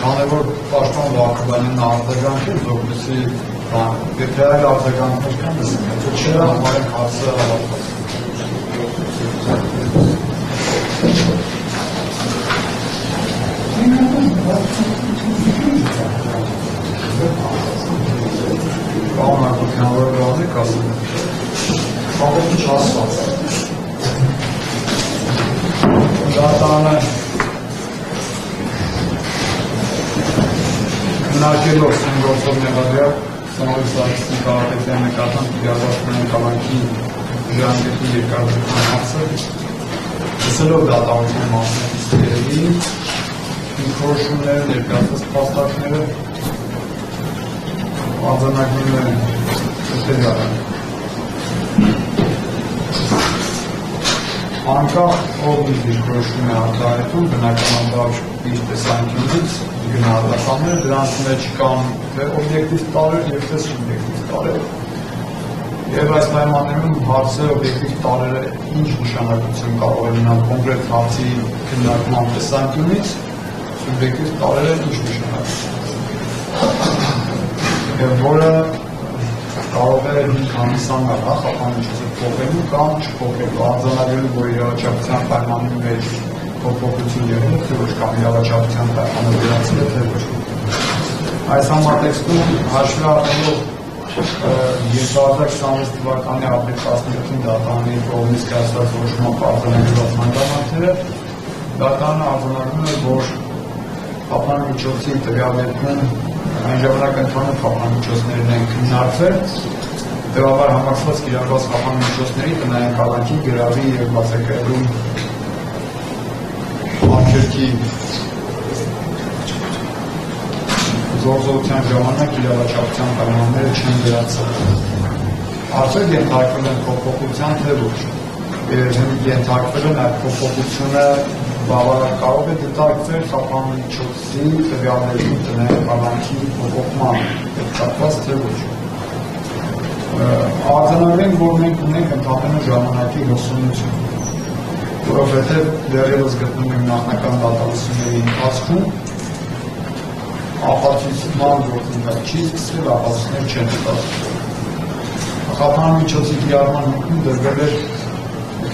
քանի որ պաշտպան Բաղդասարյանն արձագանքել, որպեսզի եթե այլ արձագանքներ կան, չէ՞ համար հարցը հավաքված։ Կանոնակության որ լավիկ ասում ավելի չասված դատանը քննարկելով սենգործով նեղադրյալ Սամոյլ Սարգսյանի Կարապետյանի նկատմամբ իրավասության կամքի ժանգետի երկարության հարցը լսելով դատավորության մասնակիցների ինքորոշումները, ներկայացված փաստարկները արձանագրում են հետևյալը։ Անկախ ով դիրքորոշում է արտահայտում, բնականաբար իր տեսանկյունից գնահատականները դրանց մեջ կան թե օբյեկտիվ տարեր և թե սուբյեկտիվ տարեր։ Եվ այս պայմաններում հարցը օբյեկտիվ տարերը ինչ նշանակություն կարող է ունենալ կոնկրետ հարցի քննարկման տեսանկյունից, սուբյեկտիվ տարերը ինչ նշանակություն։ Եվ որը կարող է 5 ամիսան առաջ խափանիչը փոխելու կամ չփոխելու, արձանագրելու, որ իրավաչափության պայմանի մեջ փոփոխություն եղել է, թե ոչ կամ իրավաչափության պայմանը վերացել է, թե ոչ։ Այս համատեքստում հաշվի առնելով 2026 թվականի ապրիլ 17-ին դատարանի կողմից կայացված որոշմամբ արձանագրված մանգամանքները դատարանը արձանագրում է, որ խափանիչոցի տվյալ դեպքում այն ժամանակ ընդհանուր խափանիչոցներն են քննարկվել, հետևաբար համակցված կիրառված խափանիչոցների տնային կալանքի, գրավի և բացակայելու արգելքի գործողության ժամանակ իրավաչափության պայմանները չեն վերացել։ Արդյոք ենթարկվել են փոփոխության, թե ոչ։ Ենթարկվել են այդ փոփոխությունը բավարար կարող է դիտարկվել խափանիչոցի տվյալների տնային կալանքի փոփոխման հետ կապված, թե ոչ։ Արձանագրենք, որ մենք ունենք ընդհանուր ժամանակի հոսունություն, որովհետև դեռևս գտնում ենք նախնական դատավարությունների ընթացքում ապացույցման գործընթաց չի սկսվել, ապացույցներ չեն ստացվել։ Խափանիչոցի կիրառման հիմքում դրվել էր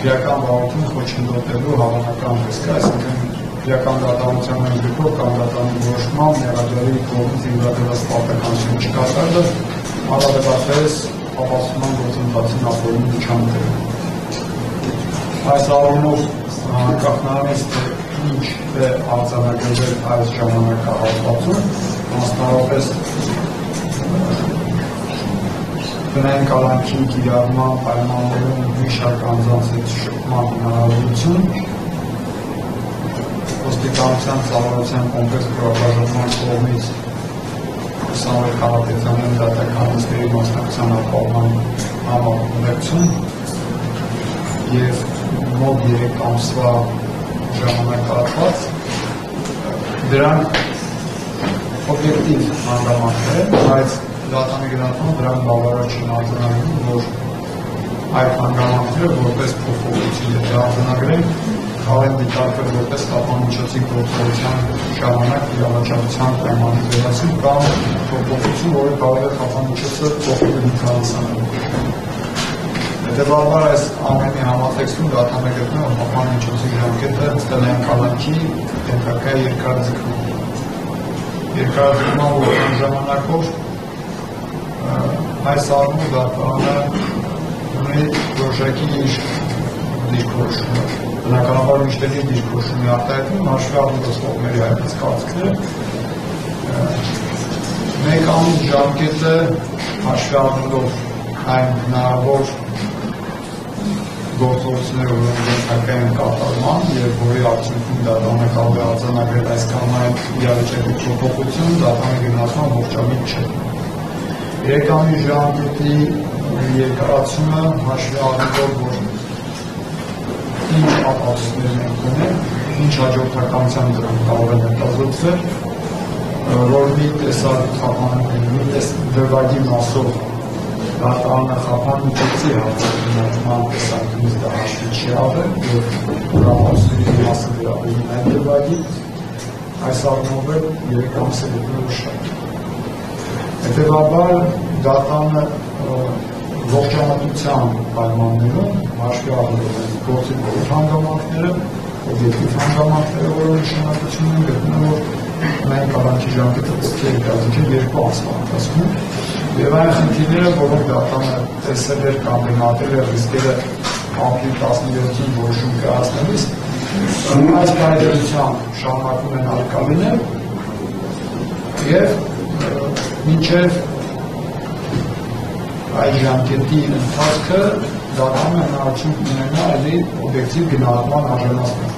քրեական վարություն խոչընդոտելու հավանական ռիսկը, այսինքն քրեական դատավարության ընդգրկով կամ դատարանի որոշմամբ նեղադրյալի կողմից իրականացված պարտականություն չկատարելը առավելապես ապացուցման գործընթացին ապօրինի չանցել։ Այս առումով անկախ նրանից, թե ինչ է արձանագրվել այս ժամանակահատվածում, մասնավորապես տնային կալանքի կիրառման պայմաններում մի շարք անձանց հետ շփման հնարավորություն, ոստիկանության ծառայության կոմպլեքս փոխաբաժանման կողմից Սամոյլ Կարապետյանի դատականների մասնակցության ապահովման համակարգություն և մոտ 3 ամսվա ժամանակահատված դրանք օբյեկտիվ հանգամանքներ են, բայց դատանի գնահատումը դրանք բավարար չեն արձանագրում, որ այդ հանգամանքները որպես փոփոխություն եթե արձանագրեն, կարող են դիտարկվել որպես խափանիչոցի գործողության ժամանակ իրավաչափության պայմանի վերացում կամ փոփոխություն, որը կարող է խափանիչոցը փոխել մի քանի սանրում։ Հետևաբար այս ամենի համատեքստում դատանը գտնում է խափանիչոցի ժամկետը տնային կալանքի ենթակա երկարաձգման։ Երկարաձգման որքան ժամանակով այս առումով դատարանը ունի որոշակի իր դիրքորոշումներ։ Բնականաբար միշտ իր դիրքորոշումի արտահայտում հաշվի առնելով կողմերի հայտնած կարծիքները։ Մեկ ամիս ժամկետը հաշվի առնելով այն հնարավոր գործողությունները, որոնք ենթակային կատարման և որի արդյունքում դատարանը կարող է արձանագրել այս կամ այն իրավիճակի փոփոխություն, դատարանի գնահատման ողջամիտ չէ։ 3 ամիս ժամկետի երկարացումը հաշվի առնելով, որ ինչ ապացույցներ ենք ունենք, ինչ հաջորդականությամբ դրանք կարող են հետազոտվել, որ մի տեսակ դրվագի մասով դատարանը խափանիչոցի հարցման տեսանկյունից դա հաշվի չի առել, և ապացույցների մասը վերաբերում այն դրվագի, այս առումով էլ 3 ամսը գտնելու շատ։ Հետևաբար դատանը ողջամտության պայմաններում հաշվի առնելով են գործիքով հանգամանքները, օբյեկտիվ հանգամանքները, որը նշանակություն են գտնում, որ մենք կալանքի ժամկետը պետք է գազիքել 2 ամսվա ընթացքում, եւ այն խնդիրները, որոնք դատանը տեսել էր կամ գնահատել էր ռիսկերը ապրիլ 17-ին որոշում կայացնելիս, այս բարդերությամբ շարունակում են առկա լինել եւ մինչեւ այդ ժամկետի ընթացքը դատանը հնարավորություն կունենա այլի օբյեկտիվ գնահատման արժանացնել։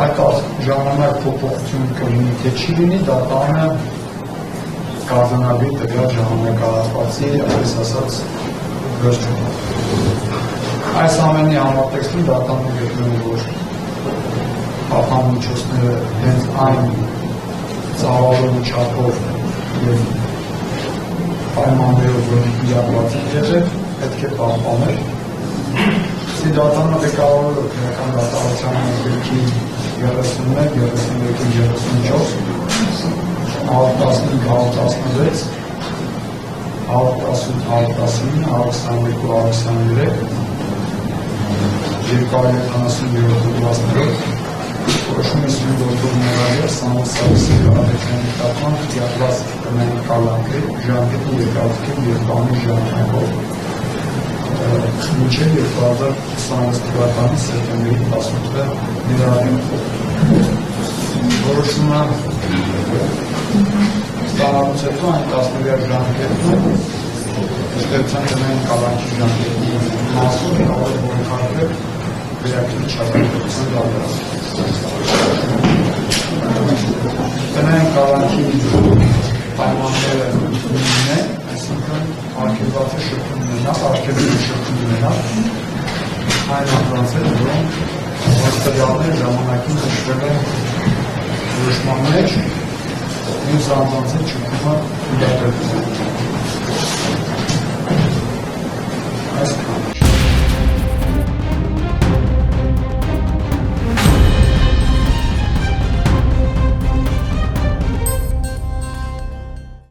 Այդ ժամանակ փոփոխություն կլինի, թե չի լինի, դատանը կազմակերպի տվյալ ժամանակահատվածի, այսպես ասած, վերջում։ Այս ամենի համատեքստում դատանը գտնում է, որ փոխանցումները հենց այն ծավալուն չափով եւ պայմաններով, որ իրականացի եղել, պետք է պահպանել։ Դատանը ղեկավարել է քննական դատավարության ներկայքի 31, 32, 34, 15, 16, 10, 19, 22, 23, 277 դրամներով որոշում է սյուն գործողությունները Սամոսավիսի գարադեքների նկատմամբ դիակված տնային կալանքեր, ժամկետի երկարությունը և բանի ժամանակով մինչև 2026 թվականի սեպտեմբերի 18-ը ներառյալ որոշումը ստանալուց հետո այն 10-ամյա ժամկետում ըստեղծան տնային կալանքի ժամկետի մասով կարող է որքարվել վերակրի չափանցության դատարան։ Տնային կալանքի պայմանները նույնն են, այսինքն արգելվածը շփում ունենա, արգելվածը շփում ունենա, այն ապրանքներ, որոնք տվյալները ժամանակին նշվել են որոշման մեջ, մյուս անձանցի շփումը իրականացնել։ Այսքան։